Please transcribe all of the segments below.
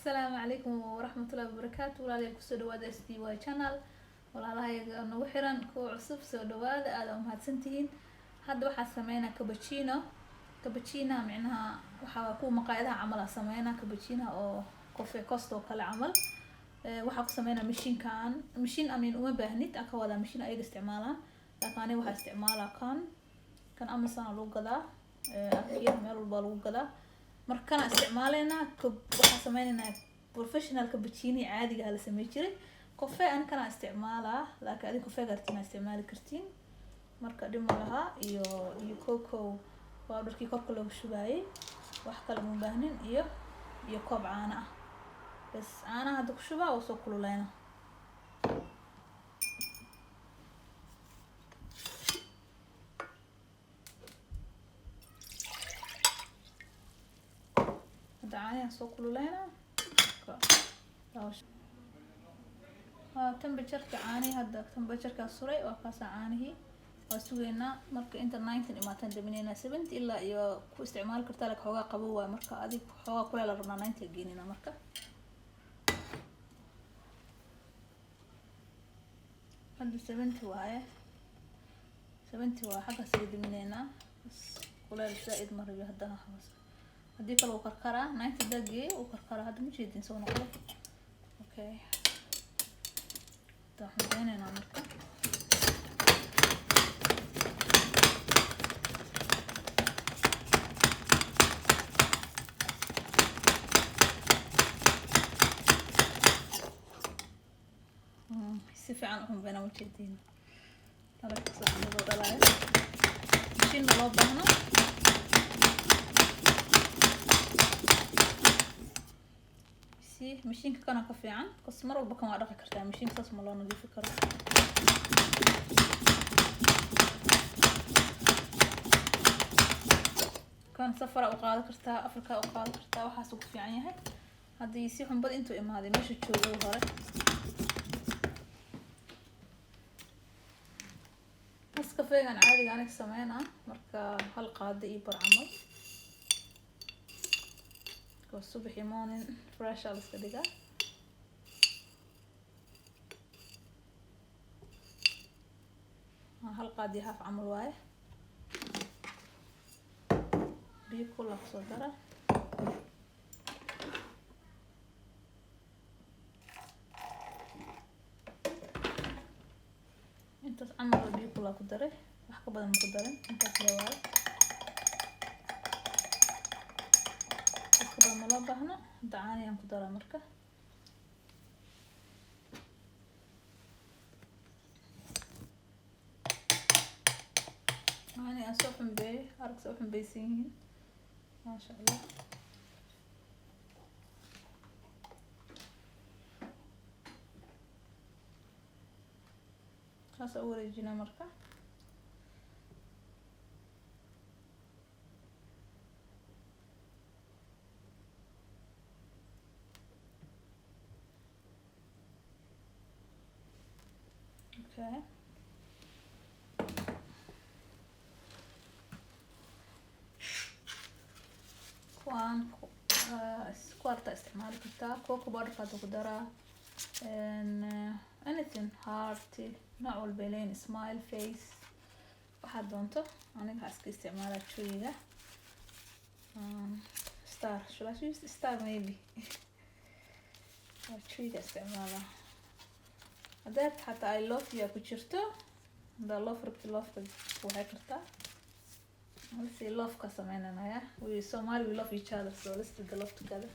السلام عليكم ورحمة الله وبركاته. ولا كسو دوادا SDY channel ولا لها نوgu xiran kuwa cusub soo dhawaada aad u mahadsantihiin. Hadda waxaa sameynaa cappuccino micnaha waxa ku maqaayadaha camal ah sameynaa cappuccino oo coffee costo kale camal waxa ku sameynaa machine amin uma baahnid aka wada machine ay isticmaalaan laakiin aniga waxa isticmaalaa kan Amazon lagu gadaa afkiin meel walba lagu gadaa markaan isticmaaleyna waxa sameynaa professional cappuccino caadiga la sameey jiray coffee an kana isticmaalaa laakiin adiga coffee gartina isticmaali kartiin marka dhimo laha iyo cocoa powderkii korka lagu shubaayay wax kale ma baahnin iyo koob caano ah bas caanaha hadda ku shubaa oo soo kululeyna caanaha soo kululeyna temperature-ka caanaha hadda temperature-ka suray waa kaas caanahi waa sugeena marka inta 90 imaatan daminayna 70 ilaa iyo ku isticmaal kartaa la xoogaa qabo waa marka adig xoogaa kuleel la rabnaa 90 geenina marka hadda 70 waaye 70 waa xagga sii daminayna kuleel zaid maryo hadda hoos hadii kale uu karkaraa 90 daqiiqo uu karkaraa hadda ma jeedin soo noqdo okay taxmiinayna marka si fiican u xumbeena ma jeedin talaka saxdo dhalay machine loo baahno machine kana ka fiican qasmar walba kan waa dhaqi kartaa machine taas ma loo nadiifi karo kan safara u qaad kartaa Afrika u qaad kartaa waxa uu fiican yahay hadii si xunbad intuu imaaday meesha joogo hore kafeegan caadiga aniga sameeyna marka hal qaado iyo bar camal subaxii morning fresh ala iska dhiga hal qaadi haaf camal waaye biyo kula soo dara intaas camal biyo kula ku daray wax ka badan ku darin intaas leeyahay ما لبهنا دعاني أنا كدرة مركة أنا أسوحن بي أرك سوحن بيسين ما شاء الله خلاص أول يجينا مركة Okay. كوارتا استعمال كتا كوكو بارفا تقدرها anything heart نوع البلين smile face واحد دونته أنا بحسك استعمالها شوية star شو لا شو star maybe شوية استعمالها هذا حتى I love you كجرته هذا love ربط love وهاي كرتا let's say love كسمعنا أنا we Somali we love each other so let's do the love together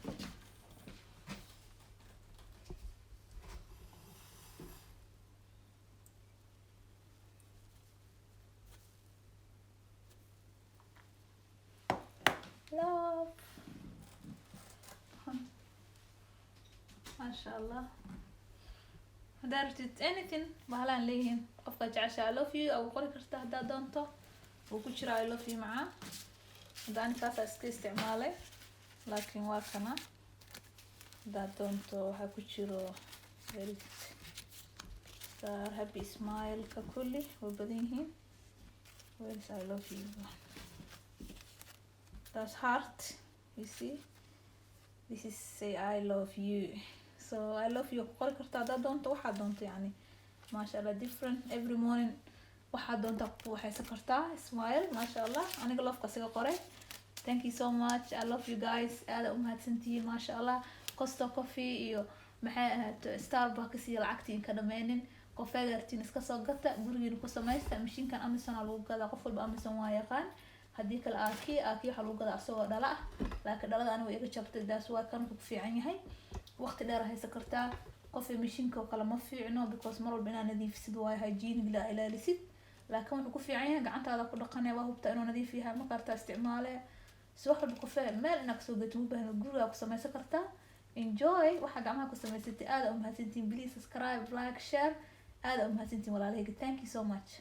love ما شاء الله هدارتت anything بهلان ليهن قفقة جعشة I love you أو قولي كرتا هدا دونته وكجرا I love you معاه هداني كاسا اسكي استعمالي لكن واكنا هدا دونته هكجرو very star happy smile ككلي وبدينهن where is I love you that's heart you see this is say I love you. So I love you qori kartaa haddaad doonto waxaad doonto yani maasha allah different every morning waxaad doonta ku waxaysan kartaa smile maasha allah aniga lofka siga qoray. Thank you so much, I love you guys, aad u mahadsantihiin maasha allah. Costa Coffee iyo maxay ahayd Starbucks iyo lacagtiin ka dhameenin qofeega artiin iska soo gata gurigiina ku samaysta mishiinkan Amazon lagu gadaa qof walba Amazon waa yaqaan. haddii kale aaki waxa lagu gadaa asagoo dhala ah laakiin dhalada anigu iga jabtay daas waa kan ku fiican yahay waqti dheer haysan kartaa. Coffee mishiinka kale ma fiicno because mar walba inaad nadiifisid waa hygiene la ilaalisid laakiin wuxuu ku fiican yahay gacantaada ku dhaqanay waa hubta inuu nadiif yahay ma kartaa isticmaale soo xubin coffee meel inaad soo gato u baahan guriga ku samaysan kartaa. Enjoy waxa gacmaha ku samaysatay aad u mahadsantiin. Please subscribe, like, share. aad u mahadsantiin walaalahayga. Thank you so much.